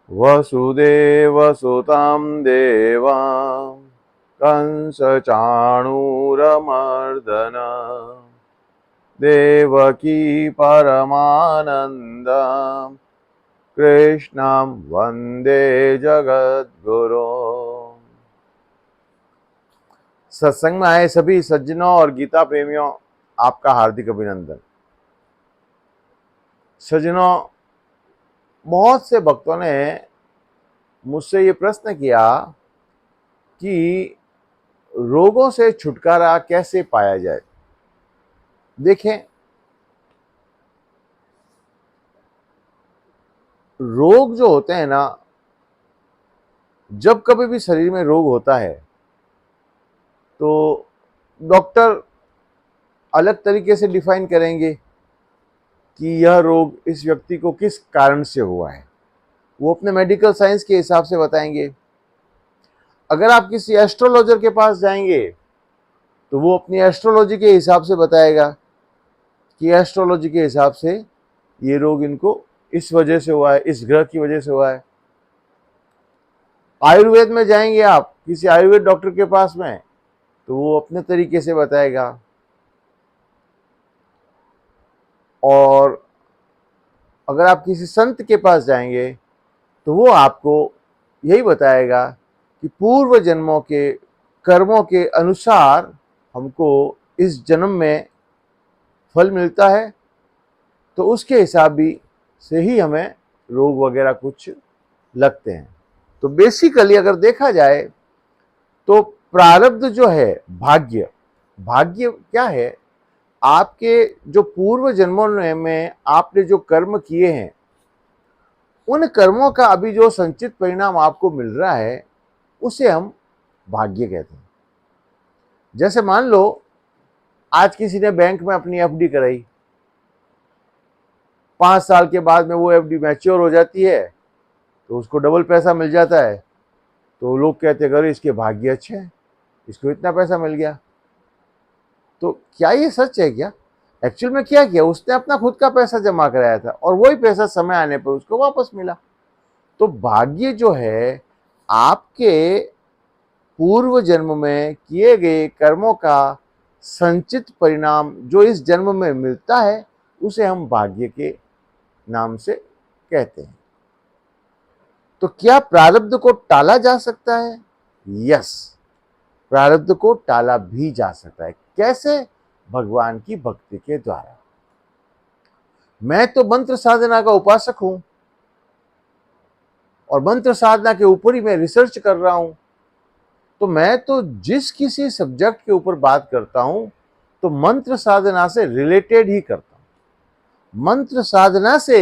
वसुदेवसुतं देवां कंसचाणूरमर्दन देवकी परमानन्दं कृष्णं वन्दे जगद्गुरो। सत्संग में आए सभी सज्जनों और गीता प्रेमियों, आपका हार्दिक अभिनंदन। सज्जनों, बहुत से भक्तों ने मुझसे ये प्रश्न किया कि रोगों से छुटकारा कैसे पाया जाए। देखें, रोग जो होते हैं ना, जब कभी भी शरीर में रोग होता है तो डॉक्टर अलग तरीके से डिफाइन करेंगे कि यह रोग इस व्यक्ति को किस कारण से हुआ है। वो अपने मेडिकल साइंस के हिसाब से बताएंगे। अगर आप किसी एस्ट्रोलॉजर के पास जाएंगे तो वो अपनी एस्ट्रोलॉजी के हिसाब से बताएगा कि एस्ट्रोलॉजी के हिसाब से ये रोग इनको इस वजह से हुआ है, इस ग्रह की वजह से हुआ है। आयुर्वेद में जाएंगे आप किसी आयुर्वेद डॉक्टर के पास में तो वो अपने तरीके से बताएगा। और अगर आप किसी संत के पास जाएंगे तो वो आपको यही बताएगा कि पूर्व जन्मों के कर्मों के अनुसार हमको इस जन्म में फल मिलता है, तो उसके हिसाब भी से ही हमें रोग वगैरह कुछ लगते हैं। तो बेसिकली अगर देखा जाए तो प्रारब्ध जो है, भाग्य, भाग्य क्या है? आपके जो पूर्व जन्मों में आपने जो कर्म किए हैं, उन कर्मों का अभी जो संचित परिणाम आपको मिल रहा है उसे हम भाग्य कहते हैं। जैसे मान लो आज किसी ने बैंक में अपनी एफडी कराई, 5 साल के बाद में वो एफडी मैच्योर हो जाती है तो उसको डबल पैसा मिल जाता है। तो लोग कहते हैं अरे इसके भाग्य अच्छे हैं, इसको इतना पैसा मिल गया। तो क्या ये सच है क्या? एक्चुअल में क्या किया, उसने अपना खुद का पैसा जमा कराया था और वही पैसा समय आने पर उसको वापस मिला। तो भाग्य जो है, आपके पूर्व जन्म में किए गए कर्मों का संचित परिणाम जो इस जन्म में मिलता है उसे हम भाग्य के नाम से कहते हैं। तो क्या प्रारब्ध को टाला जा सकता है? यस, प्रारब्ध को टाला भी जा सकता है। कैसे? भगवान की भक्ति के द्वारा। मैं तो मंत्र साधना का उपासक हूं और मंत्र साधना के ऊपर ही मैं रिसर्च कर रहा हूं। तो मैं तो जिस किसी सब्जेक्ट के ऊपर बात करता हूं तो मंत्र साधना से रिलेटेड ही करता हूं। मंत्र साधना से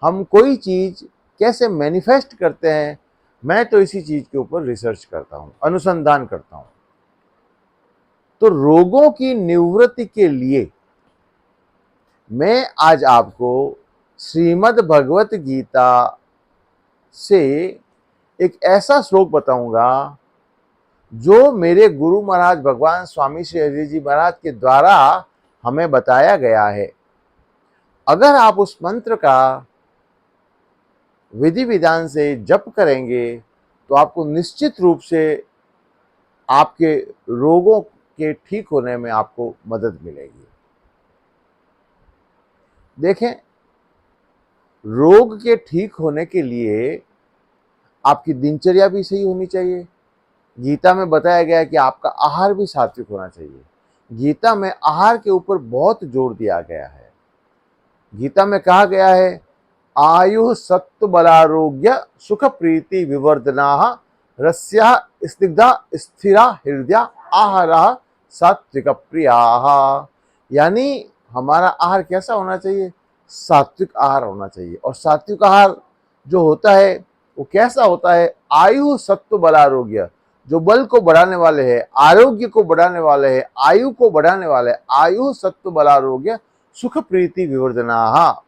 हम कोई चीज कैसे मैनिफेस्ट करते हैं, मैं तो इसी चीज के ऊपर रिसर्च करता हूं, अनुसंधान करता हूं। तो रोगों की निवृत्ति के लिए मैं आज आपको श्रीमद् भगवत गीता से एक ऐसा श्लोक बताऊंगा जो मेरे गुरु महाराज भगवान स्वामी श्री हरि जी महाराज के द्वारा हमें बताया गया है। अगर आप उस मंत्र का विधि विधान से जप करेंगे तो आपको निश्चित रूप से आपके रोगों के ठीक होने में आपको मदद मिलेगी। देखें, रोग के ठीक होने के लिए आपकी दिनचर्या भी सही होनी चाहिए। गीता में बताया गया है कि आपका आहार भी सात्विक होना चाहिए। गीता में आहार के ऊपर बहुत जोर दिया गया है। गीता में कहा गया है, आयु सत्व बलारोग्य सुख प्रीति विवर्धना रस्या स्निग्धा स्थिरा हृदया आहारा सात्विक प्रिया। यानी हमारा आहार कैसा होना चाहिए? सात्विक आहार होना चाहिए। और सात्विक आहार जो होता है वो कैसा होता है? आयु सत्व बलारोग्य, जो बल को बढ़ाने वाले हैं, आरोग्य को बढ़ाने वाले हैं, आयु को बढ़ाने वाले, आयु सत्व बलारोग्य सुख प्रीति विवर्धना,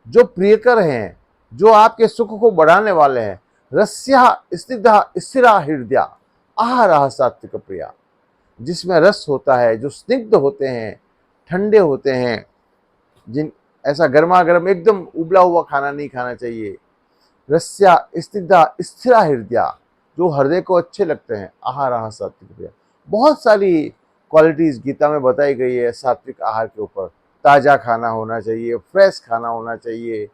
जो प्रियकर हैं, जो आपके सुख को बढ़ाने वाले हैं। रस्या स्निग्धा स्थिरा हृदया आहारा सात्विक प्रिया, जिसमें रस होता है, जो स्निग्ध होते हैं, ठंडे होते हैं, जिन ऐसा गर्मा गर्म एकदम उबला हुआ खाना नहीं खाना चाहिए। रस्या स्निग्धा स्थिरा हृदया, जो हृदय को अच्छे लगते हैं। आहार सात्विक प्रिया, बहुत सारी क्वालिटीज गीता में बताई गई है सात्विक आहार के ऊपर। ताजा खाना होना चाहिए, फ्रेश खाना होना चाहिए,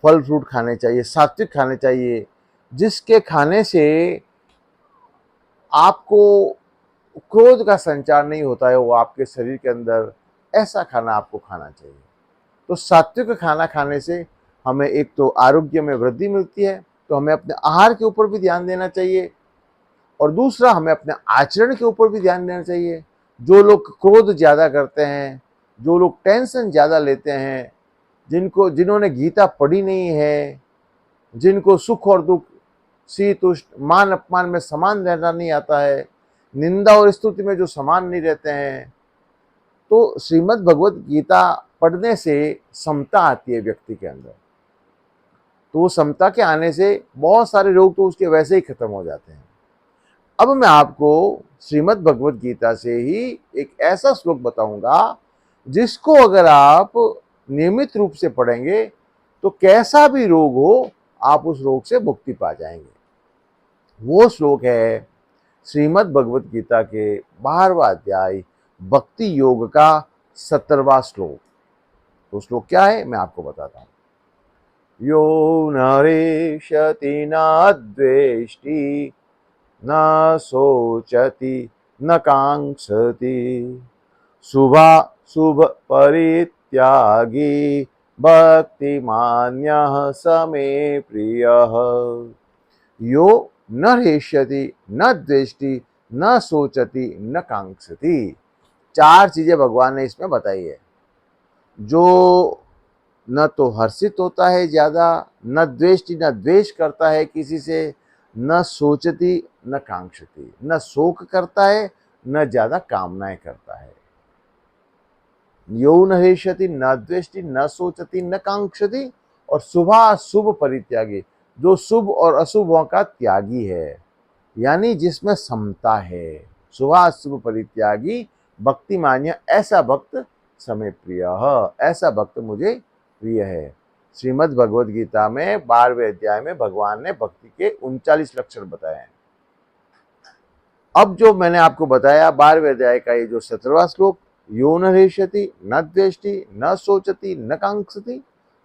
फल फ्रूट खाने चाहिए, सात्विक खाने चाहिए, जिसके खाने से आपको क्रोध का संचार नहीं होता है वो आपके शरीर के अंदर, ऐसा खाना आपको खाना चाहिए। तो सात्विक खाना खाने से हमें एक तो आरोग्य में वृद्धि मिलती है, तो हमें अपने आहार के ऊपर भी ध्यान देना चाहिए, और दूसरा हमें अपने आचरण के ऊपर भी ध्यान देना चाहिए। जो लोग क्रोध ज़्यादा करते हैं, जो लोग टेंशन ज़्यादा लेते हैं, जिन्होंने गीता पढ़ी नहीं है, जिनको सुख और दुख, शीत उष्ण, मान अपमान में समान रहना नहीं आता है, निंदा और स्तुति में जो समान नहीं रहते हैं, तो श्रीमद् भगवत गीता पढ़ने से समता आती है व्यक्ति के अंदर। तो वो समता के आने से बहुत सारे रोग तो उसके वैसे ही खत्म हो जाते हैं। अब मैं आपको श्रीमद् भगवत गीता से ही एक ऐसा श्लोक बताऊंगा जिसको अगर आप नियमित रूप से पढ़ेंगे तो कैसा भी रोग हो आप उस रोग से मुक्ति पा जाएंगे। वो श्लोक है श्रीमद् भगवत गीता के 12वां अध्याय भक्ति योग का 17वां श्लोक। तो श्लोक क्या है मैं आपको बताता हूं। यो नरेशति न द्वेष्टि न शोचति न कांक्षति शुभ परित्यागी भक्तिमान्यः स मे प्रियः। यो न हृष्यति न द्वेष्टि न शोचति न कांक्षति। 4 चीजें भगवान ने इसमें बताई है। जो न तो हर्षित होता है ज्यादा, न द्वेष्टि न द्वेष करता है किसी से, न सोचती न कांक्षती, न शोक करता है न ज्यादा कामनाएं करता है। यो न हृष्यति न द्वेष्टि न सोचती न कांक्षती, और शुभ परित्यागी, जो शुभ और अशुभों का त्यागी है, यानी जिसमें समता है। शुभ परित्यागी भक्तिमान्य, ऐसा भक्त समय प्रिय, ऐसा भक्त मुझे प्रिय है। श्रीमद् भगवद गीता में 12वें अध्याय में भगवान ने भक्ति के 39 लक्षण बताए हैं। अब जो मैंने आपको बताया 12वें अध्याय का ये जो 17वां श्लोक, यो न हृष्यति न द्वेष्टि न शोचति न कांक्षति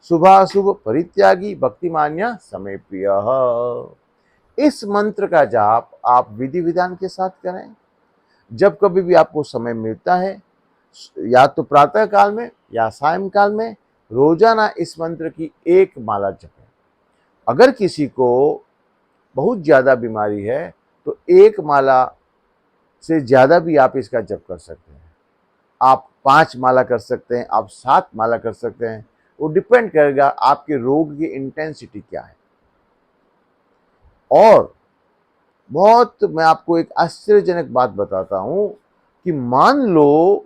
शुभ परित्यागी भक्तिमान्य समय प्रिय, इस मंत्र का जाप आप विधि विधान के साथ करें। जब कभी भी आपको समय मिलता है, या तो प्रातः काल में या सायंकाल में, रोजाना इस मंत्र की एक माला जपें। अगर किसी को बहुत ज्यादा बीमारी है तो एक माला से ज्यादा भी आप इसका जप कर सकते हैं। आप 5 माला कर सकते हैं, आप 7 माला कर सकते हैं, वो डिपेंड करेगा आपके रोग की इंटेंसिटी क्या है। और बहुत मैं आपको एक आश्चर्यजनक बात बताता हूं कि मान लो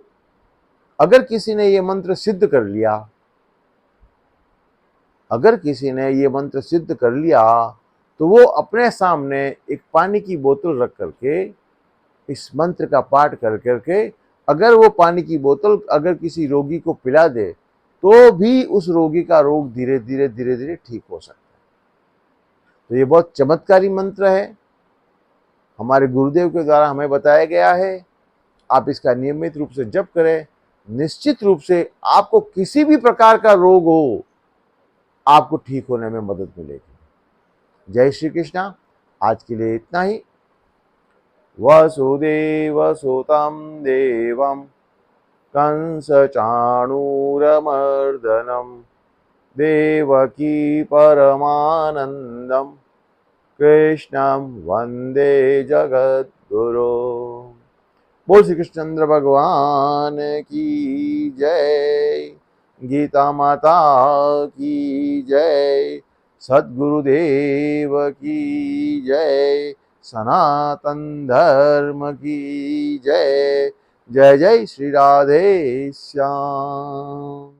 अगर किसी ने ये मंत्र सिद्ध कर लिया, अगर किसी ने ये मंत्र सिद्ध कर लिया, तो वो अपने सामने एक पानी की बोतल रख करके इस मंत्र का पाठ कर करके अगर वो पानी की बोतल अगर किसी रोगी को पिला दे तो भी उस रोगी का रोग धीरे धीरे ठीक हो सकता है। तो ये बहुत चमत्कारी मंत्र है, हमारे गुरुदेव के द्वारा हमें बताया गया है। आप इसका नियमित रूप से जप करें, निश्चित रूप से आपको किसी भी प्रकार का रोग हो आपको ठीक होने में मदद मिलेगी। जय श्री कृष्णा। आज के लिए इतना ही। वसुदेव सुतं देवं कंसचाणूरमर्दनं देवकी परमानंदं कृष्णं वंदे जगद्गुरो। बोल श्री कृष्णचंद्र भगवान की जय, गीता माता की जय, सद्गुरुदेव की जय, सनातन धर्म की जय। जय जय श्री राधे श्याम।